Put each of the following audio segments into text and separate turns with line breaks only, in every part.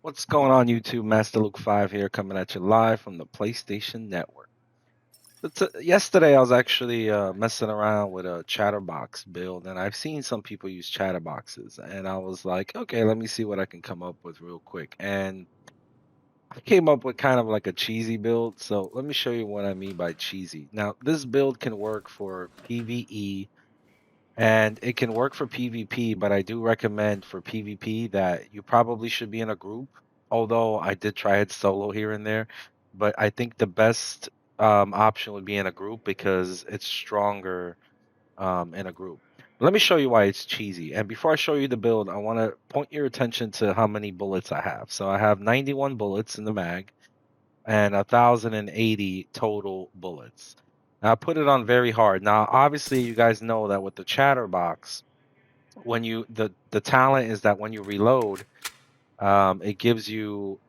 What's going on, YouTube? Master Luke 5 here, coming at you live from the PlayStation Network. Yesterday, I was actually messing around with a Chatterbox build, and I've seen some people use Chatterboxes, and I was like, okay, let me see what I can come up with real quick. And I came up with kind of like a cheesy build, so let me show you what I mean by cheesy. Now, this build can work for PVE, and it can work for PvP, but I do recommend for PvP that you probably should be in a group. Although I did try it solo here and there, but I think the best option would be in a group because it's stronger in a group. Let me show you why it's cheesy. And before I show you the build, I want to point your attention to how many bullets I have. So I have 91 bullets in the mag and 1,080 total bullets. Now I put it on very hard. Now, obviously, you guys know that with the Chatterbox, when you the talent is that when you reload, it gives you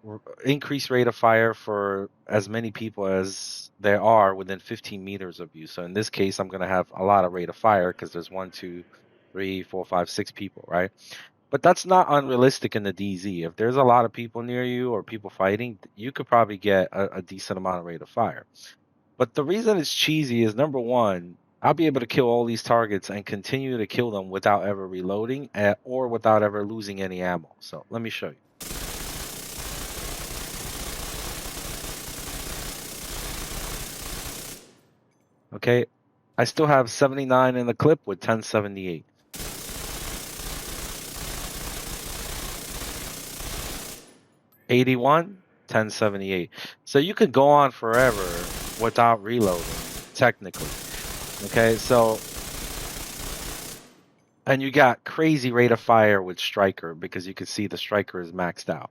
increased rate of fire for as many people as there are within 15 meters of you. So in this case, I'm going to have a lot of rate of fire because there's 1, 2, 3, 4, 5, 6 people, right? But that's not unrealistic in the DZ. If there's a lot of people near you or people fighting, you could probably get a decent amount of rate of fire. But the reason it's cheesy is number one, I'll be able to kill all these targets and continue to kill them without ever reloading or without ever losing any ammo. So let me show you. Okay, I still have 79 in the clip with 1078. 81, 1078. So you could go on forever without reloading, technically. Okay, so and you got crazy rate of fire with Striker because you can see the Striker is maxed out.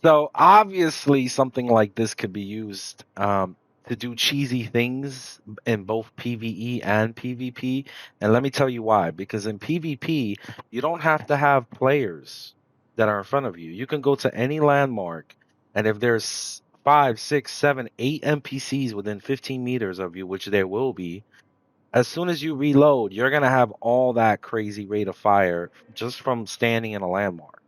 So obviously something like this could be used to do cheesy things in both PvE and PvP. And let me tell you why. Because in PvP, you don't have to have players that are in front of you. You can go to any landmark, and if there's 5, 6, 7, 8 NPCs within 15 meters of you, which there will be, as soon as you reload, you're going to have all that crazy rate of fire just from standing in a landmark.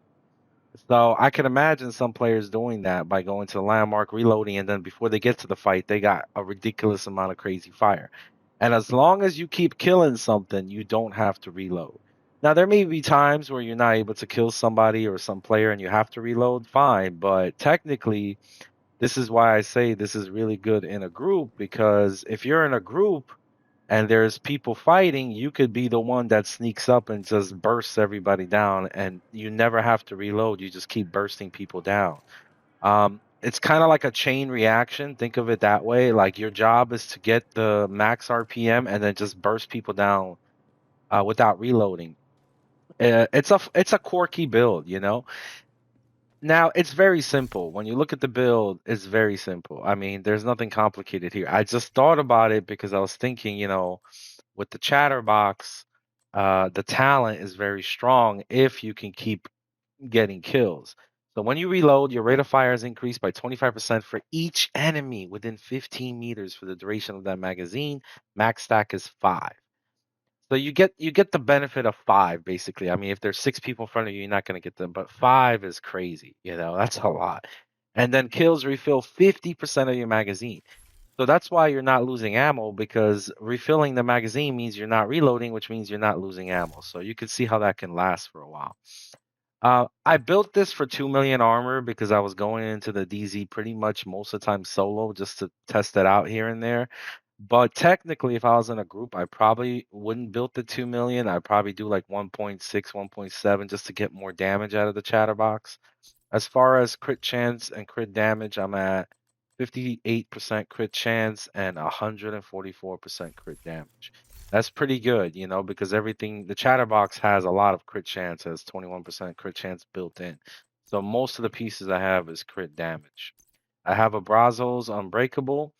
So I can imagine some players doing that by going to the landmark, reloading, and then before they get to the fight, they got a ridiculous amount of crazy fire. And as long as you keep killing something, you don't have to reload. Now, there may be times where you're not able to kill somebody or some player and you have to reload, fine. But technically, this is why I say this is really good in a group, because if you're in a group, and there's people fighting, you could be the one that sneaks up and just bursts everybody down, and you never have to reload. You just keep bursting people down. It's kind of like a chain reaction. Think of it that way. Like your job is to get the max RPM and then just burst people down without reloading. It's a quirky build, you know. Now it's very simple. When you look at the build, it's very simple. I mean, there's nothing complicated here. I just thought about it because I was thinking, with the Chatterbox, the talent is very strong if you can keep getting kills. So when you reload, your rate of fire is increased by 25% for each enemy within 15 meters for the duration of that magazine. Max stack is 5. So you get the benefit of 5 basically. I mean, if there's 6 people in front of you, you're not going to get them, but 5 is crazy. That's a lot. And then kills refill 50% of your magazine. So that's why you're not losing ammo, because refilling the magazine means you're not reloading, which means you're not losing ammo. So you can see how that can last for a while. I built this for 2 million armor because I was going into the DZ pretty much most of the time solo just to test it out here and there. But technically, if I was in a group, I probably wouldn't build the 2 million. I'd probably do like 1.6, 1.7 just to get more damage out of the Chatterbox. As far as crit chance and crit damage, I'm at 58% crit chance and 144% crit damage. That's pretty good, because the Chatterbox has a lot of crit chance, has 21% crit chance built in. So most of the pieces I have is crit damage. I have a Brazos Unbreakable,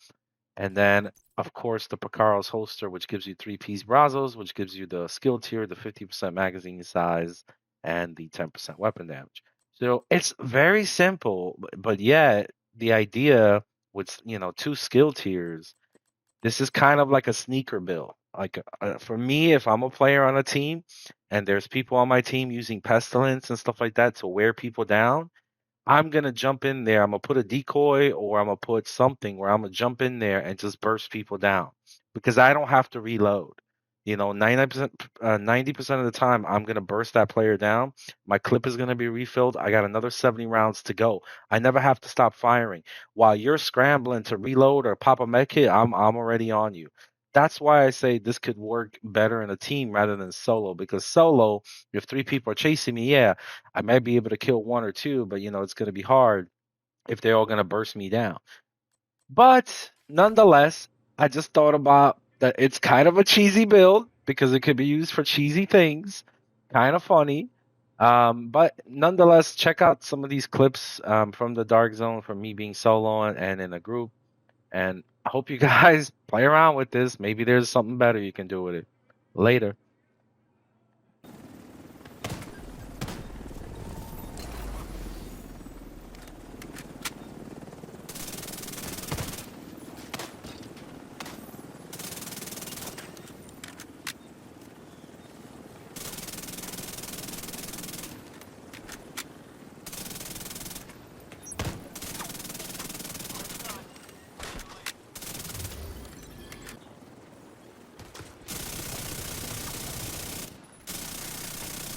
and then, of course, the Picaro's Holster, which gives you 3-piece Brazos, which gives you the skill tier, the 50% magazine size, and the 10% weapon damage. So it's very simple, but yet the idea with 2 skill tiers, this is kind of like a sneaker build. Like for me, if I'm a player on a team and there's people on my team using pestilence and stuff like that to wear people down, I'm gonna jump in there. I'm gonna put a decoy or I'm gonna put something where I'm gonna jump in there and just burst people down because I don't have to reload. 90% of the time, I'm gonna burst that player down. My clip is gonna be refilled. I got another 70 rounds to go. I never have to stop firing. While you're scrambling to reload or pop a med kit, I'm already on you. That's why I say this could work better in a team rather than solo. Because solo, if three people are chasing me, yeah, I might be able to kill one or two, but it's going to be hard if they're all going to burst me down. But nonetheless, I just thought about that it's kind of a cheesy build because it could be used for cheesy things. Kind of funny. But nonetheless, check out some of these clips from the Dark Zone from me being solo and in a group. And I hope you guys play around with this. Maybe there's something better you can do with it. Later.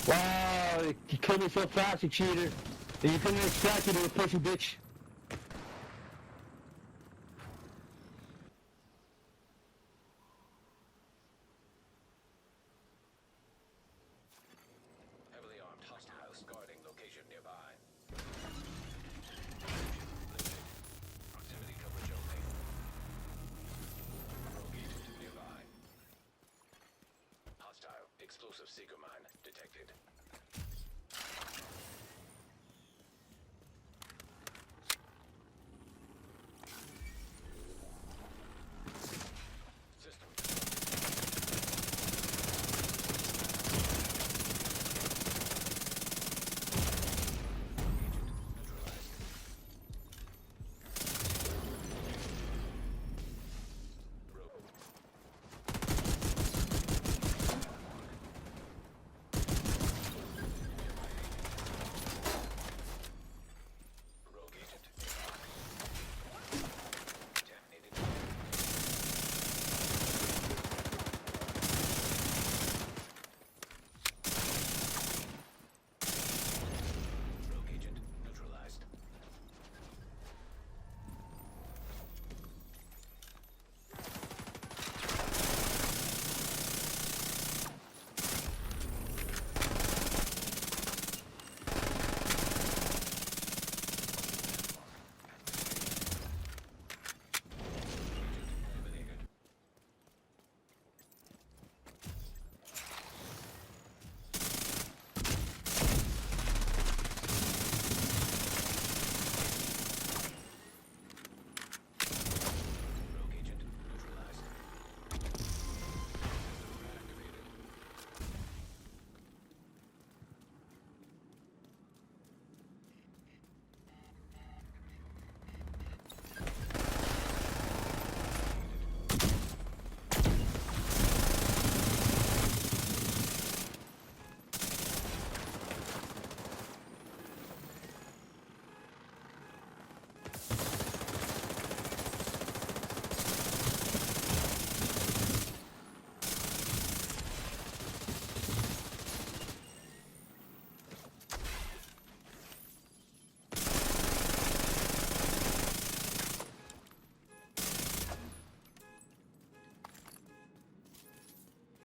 Wow, you killed me so fast, you cheater. And you couldn't extract it, you pussy bitch.
Heavily armed hostiles guarding location nearby. Proximity coverage only. Rogue agent nearby. Hostile explosive seeker mine